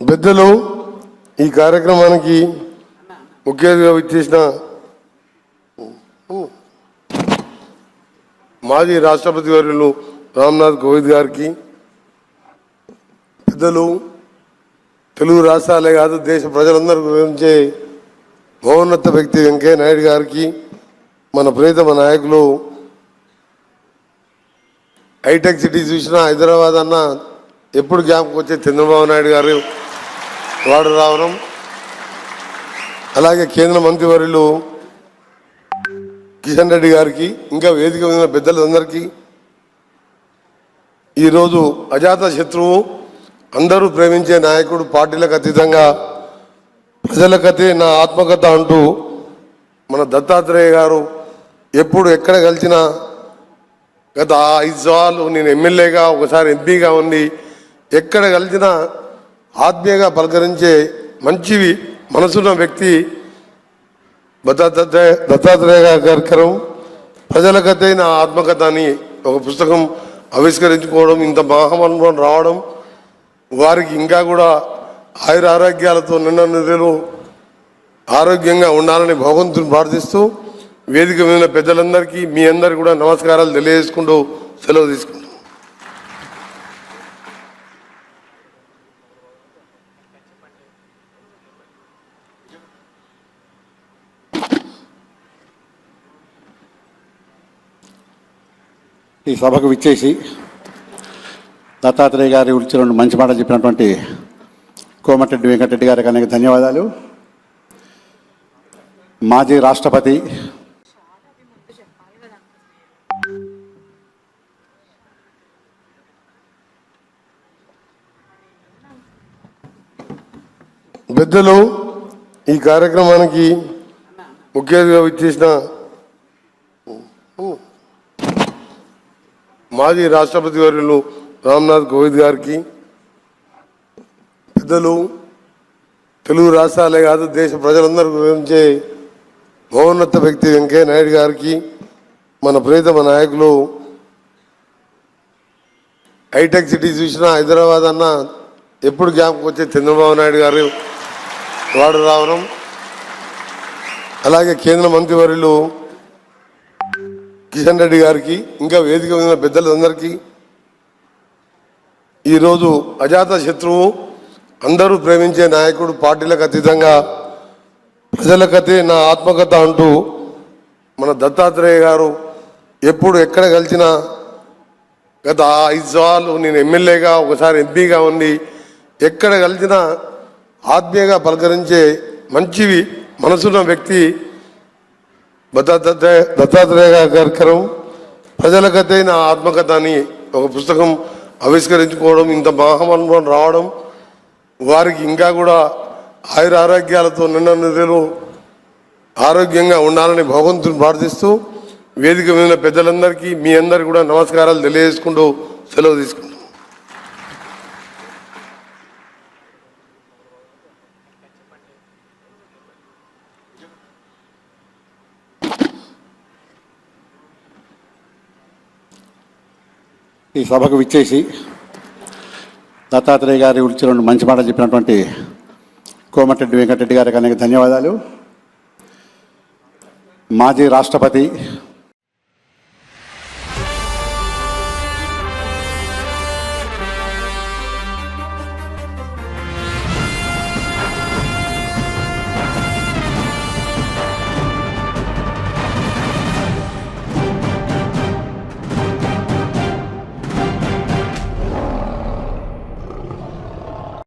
పెద్దలు ఈ కార్యక్రమానికి ముఖ్య అతిథిగా విచ్చేసిన మాజీ రాష్ట్రపతి వర్యులు రామ్నాథ్ కోవింద్ గారికి, పెద్దలు తెలుగు రాష్ట్రాలే కాదు దేశ ప్రజలందరి గురించి మహోన్నత వ్యక్తి వెంకయ్య నాయుడు గారికి, మన ప్రియతమ నాయకులు హైటెక్ సిటీ చూసిన హైదరాబాద్ అన్న ఎప్పుడు జ్ఞాపకం వచ్చే చంద్రబాబు నాయుడు గారు వాడు రావడం, అలాగే కేంద్ర మంత్రివర్యులు కిషన్ రెడ్డి గారికి, ఇంకా వేదిక మీద పెద్దలందరికీ ఈరోజు అజాత శత్రువు, అందరూ ప్రేమించే నాయకుడు, పార్టీలకు అతీతంగా ప్రజలకతే నా ఆత్మకథ అంటూ మన దత్తాత్రేయ గారు ఎప్పుడు ఎక్కడ కలిసినా గత 5 సార్లు నేను ఎమ్మెల్యేగా ఒకసారి ఎంపీగా ఉండి ఎక్కడ కలిసినా ఆత్మీయంగా పలకరించే మంచి మనసున్న వ్యక్తి దత్తాత్రేయ కార్యక్రమం ప్రజలకతే నా ఆత్మకథ అని ఒక పుస్తకం ఆవిష్కరించుకోవడం, ఇంత మహామనుభవం రావడం, వారికి ఇంకా కూడా ఆయుర ఆరోగ్యాలతో నిండు ఆరోగ్యంగా ఉండాలని భగవంతుని ప్రార్థిస్తూ వేదిక మీద పెద్దలందరికీ మీ అందరికీ కూడా నమస్కారాలు తెలియజేసుకుంటూ సెలవు తీసుకుంటాం. ఈ సభకు విచ్చేసి దత్తాత్రేయ గారి గురించి 2 మంచి మాటలు చెప్పినటువంటి కోమటిరెడ్డి వెంకటరెడ్డి గారికి అనేక ధన్యవాదాలు. మాజీ రాష్ట్రపతి పెద్దలు ఈ కార్యక్రమానికి ముఖ్య అతిథిగా విచ్చేసిన మాజీ రాష్ట్రపతి వర్యులు రామ్నాథ్ కోవింద్ గారికి, పెద్దలు తెలుగు రాష్ట్రాలే కాదు దేశ ప్రజలందరి గురించి మహోన్నత వ్యక్తి వెంకయ్య నాయుడు గారికి, మన ప్రియతమ నాయకులు హైటెక్ సిటీ చూసిన హైదరాబాద్ అన్న ఎప్పుడు జ్ఞాపకం వచ్చే చంద్రబాబు నాయుడు గారు వాడు రావడం, అలాగే కేంద్ర మంత్రివర్యులు కిషన్ రెడ్డి గారికి, ఇంకా వేదిక మీద పెద్దలందరికీ ఈరోజు అజాత శత్రువు, అందరూ ప్రేమించే నాయకుడు, పార్టీలకు అతీతంగా ప్రజలకతే నా ఆత్మకథ అంటూ మన దత్తాత్రేయ గారు ఎప్పుడు ఎక్కడ కలిసినా గత 5 సార్లు నేను ఎమ్మెల్యేగా ఒకసారి ఎంపీగా ఉండి ఎక్కడ కలిసినా ఆత్మీయంగా పలకరించే మంచి మనసున్న వ్యక్తి దత్తాత్రేయ కార్యక్రమం ప్రజలకతే నా ఆత్మకథ అని ఒక పుస్తకం ఆవిష్కరించుకోవడం, ఇంత మహామనుభవం రావడం, వారికి ఇంకా కూడా ఆయుర ఆరోగ్యాలతో నిండు ఆరోగ్యంగా ఉండాలని భగవంతుని ప్రార్థిస్తూ వేదిక మీద పెద్దలందరికీ మీ అందరికీ కూడా నమస్కారాలు తెలియజేసుకుంటూ సెలవు తీసుకుంటాం. ఈ సభకు విచ్చేసి దత్తాత్రేయ గారి గురించి 2 మంచి మాటలు చెప్పినటువంటి కోమటిరెడ్డి వెంకటరెడ్డి గారికి అనేక ధన్యవాదాలు. మాజీ రాష్ట్రపతి